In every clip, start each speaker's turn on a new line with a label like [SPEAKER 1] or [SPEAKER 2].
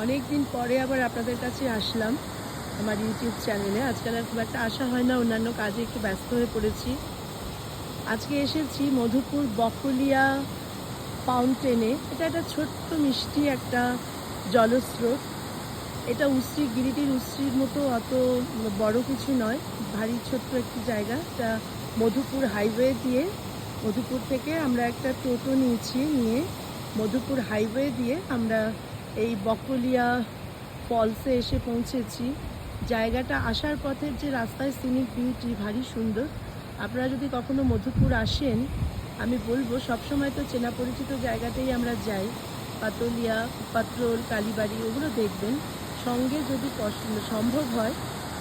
[SPEAKER 1] অনেক দিন পরে আবার আপনাদের কাছে আসলাম আমার ইউটিউব চ্যানেলে। আজকাল আর খুব একটা আসা হয় না, অন্যান্য কাজে একটু ব্যস্ত হয়ে পড়েছি। আজকে এসেছি মধুপুর বকলিয়া ফাউন্টেনে। এটা একটা ছোট্ট মিষ্টি একটা জলস্রোত। এটা উশ্রী, গিরিটির উশ্রীর মতো অত বড় কিছু নয়, ভারী ছোট্ট একটি জায়গা। এটা মধুপুর হাইওয়ে দিয়ে, মধুপুর থেকে আমরা একটা টোটো নিয়ে মধুপুর হাইওয়ে দিয়ে আমরা এই বকলিয়া ফলসে এসে পৌঁছেছি। জায়গাটা আসার পথের যে রাস্তায় সিনিক বিউটি ভারী সুন্দর। আপনারা যদি কখনো মধুপুর আসেন, আমি বলবো সবসময় তো চেনা পরিচিত জায়গাতেই আমরা যাই, পাতলিয়া, পাত্রোল, কালীবাড়ি, ওগুলো দেখবেন। সঙ্গে যদি সম্ভব হয়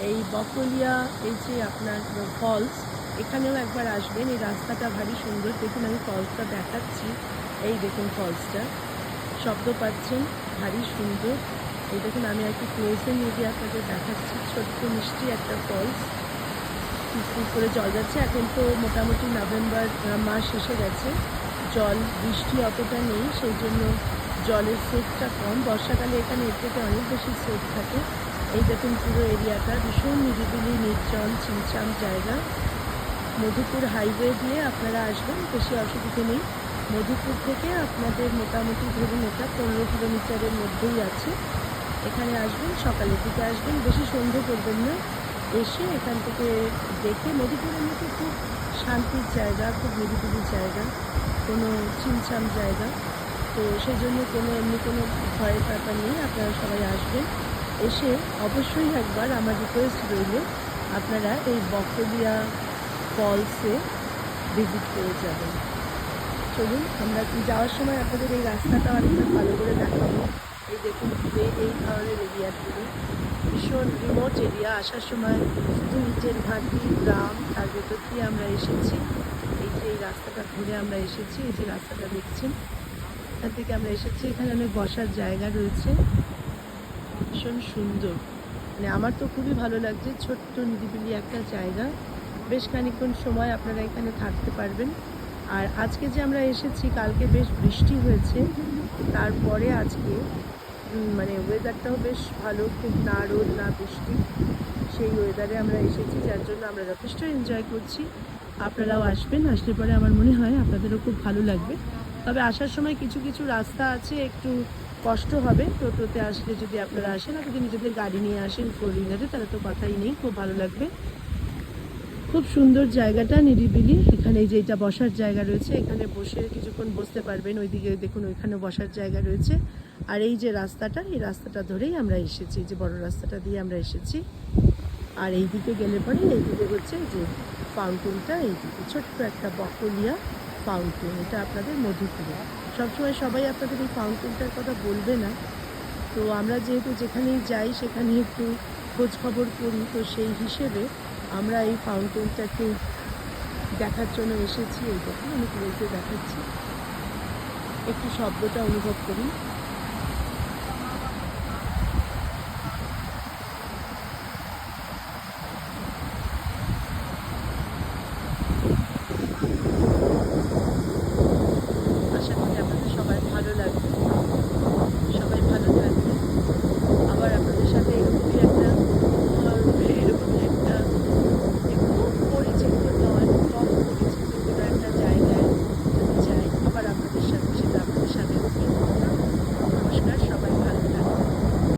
[SPEAKER 1] এই বকলিয়া, এই যে আপনার ফলস, এখানেও একবার আসবেন। এই রাস্তাটা ভারী সুন্দর। দেখুন আমি ফলসটা দেখাচ্ছি, এই দেখুন ফলসটা, শব্দ পাচ্ছেন, ভারী সুন্দর। এই দেখুন আমি একটু ক্লোজে নিয়ে গিয়ে আপনাদের দেখাচ্ছি। ছোট্ট মিষ্টি একটা ফলস, ফুল করে জল যাচ্ছে। এখন তো মোটামুটি নভেম্বর মাস এসে গেছে, জল বৃষ্টি অতটা নেই, সেই জন্য জলের স্রোতটা কম। বর্ষাকালে এখানে এর থেকে অনেক বেশি স্রোত থাকে। এই দেখুন পুরো এরিয়াটা ভীষণ নিরিবিলি, নির্জন, ছিমছাম জায়গা। মধুপুর হাইওয়ে দিয়ে আপনারা আসবেন, বেশি অসুবিধে নেই। মধুপুর থেকে আপনাদের মোটামুটি ধরুন এটা 15 কিলোমিটারের মধ্যেই আছে। এখানে আসবেন, সকালের দিকে আসবেন, বেশি সন্ধে করবেন না। এসে এখান থেকে দেখে, মধুপুরের মতো খুব শান্তির জায়গা, খুব নিরিবিলি জায়গা, কোনো ছিমছাম জায়গা। তো সেই জন্য এমনি কোনো ভয়ের ব্যাপার নেই। আপনারা সবাই আসবেন, এসে অবশ্যই একবার আমার রিকোয়েস্ট রইল আপনারা এই বকলিয়া ফলসে ভিজিট করে যাবেন। চলুন আমরা যাওয়ার সময় আপনাদের এই রাস্তাটা অনেকটা ভালো করে দেখাবো। এই দেখুন এই ধরনের এরিয়াগুলো ভীষণ রিমোট এরিয়া। আসার সময় শুধু নিচের ঘাটি, গ্রাম, তার ভেতর দিয়ে আমরা এসেছি। এই যে এই রাস্তাটা ঘুরে আমরা এসেছি, এই যে রাস্তাটা দেখছেন, এখান থেকে আমরা এসেছি। এখানে অনেক বসার জায়গা রয়েছে, ভীষণ সুন্দর। মানে আমার তো খুবই ভালো লাগছে, ছোট্ট নিরিবিলি একটা জায়গা। বেশ খানিকক্ষণ সময় আপনারা এখানে থাকতে পারবেন। আর আজকে যে আমরা এসেছি, কালকে বেশ বৃষ্টি হয়েছে, তারপরে আজকে মানে ওয়েদারটাও বেশ ভালো, খুব না রোদ না বৃষ্টি, সেই ওয়েদারে আমরা এসেছি, যার জন্য আমরা যথেষ্ট এনজয় করছি। আপনারাও আসবেন, আসলে পরে আমার মনে হয় আপনাদেরও খুব ভালো লাগবে। তবে আসার সময় কিছু কিছু রাস্তা আছে, একটু কষ্ট হবে টোটোতে আসলে। যদি আপনারা আসেন আর যদি নিজেদের গাড়ি নিয়ে আসেন ফোর হুইলারে, তাহলে তো কথাই নেই, খুব ভালো লাগবে। খুব সুন্দর জায়গাটা, নিরিবিলি। এখানে এই যে এটা বসার জায়গা রয়েছে, এখানে বসে কিছুক্ষণ বসতে পারবেন। ওইদিকে দেখুন ওইখানে বসার জায়গা রয়েছে। আর এই যে রাস্তাটা, এই রাস্তাটা ধরেই আমরা এসেছি, যে বড় রাস্তাটা দিয়ে আমরা এসেছি। আর এই দিকে গেলে পরে এইদিকে হচ্ছে যে ফাউন্টেনটা, এইদিকে ছোট্ট একটা বকলিয়া ফাউন্টেন, এটা আপনাদের মধুপুরে। সবসময় সবাই আপনাদের এই ফাউন্টেনটার কথা বলবে না, তো আমরা যেহেতু যেখানেই যাই সেখানে একটু খোঁজ খবর করি, তো সেই হিসেবে আমরা এই ফাউন্টেনটাকে দেখার জন্য এসেছি। এই দেখুন আমি ক্লোজে দেখাচ্ছি, একটু শব্দটা অনুভব করি।